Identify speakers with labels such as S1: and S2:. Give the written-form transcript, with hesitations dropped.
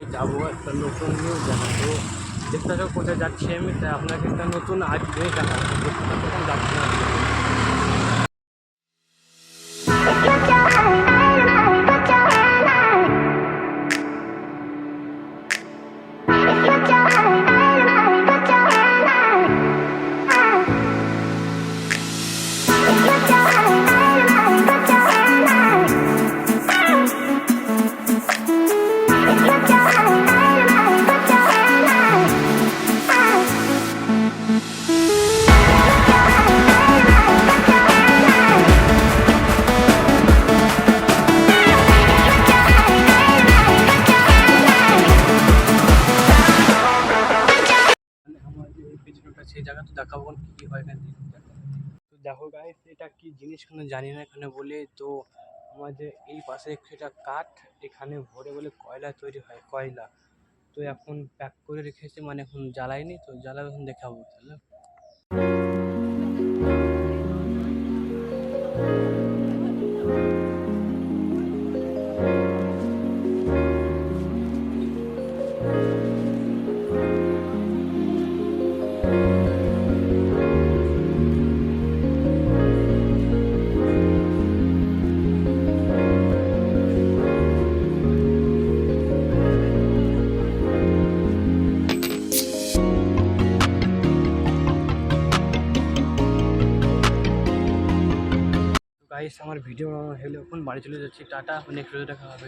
S1: যাবো একটা নতুন নিউজ জানা তো দেখতে থাকো কোথায় যাচ্ছি আমি, তাই আপনাকে একটা নতুন আজকে জানাবো দেখতে থাকো কোথায় যাচ্ছি না। আমার যে এই পেছনটা সেই জায়গা তো দেখাবো কি কি হয় এখানে। তো দেখো গাইস এটা কি জিনিস এখানে জানি না এখানে বলে, তো আমাদের এই পাশে এটা কাঠ এখানে ভরে বলে কয়লা তৈরি হয়, কয়লা তো এখন প্যাক করে রেখেছে, মানে এখন জ্বালায়নি, তো জ্বালাবে এখন দেখাবো তাহলে। গাইস আমার ভিডিও হলে এখন বাড়ি চলে যাচ্ছি, টাটা, নেক্সট ভিডিও দেখা হবে।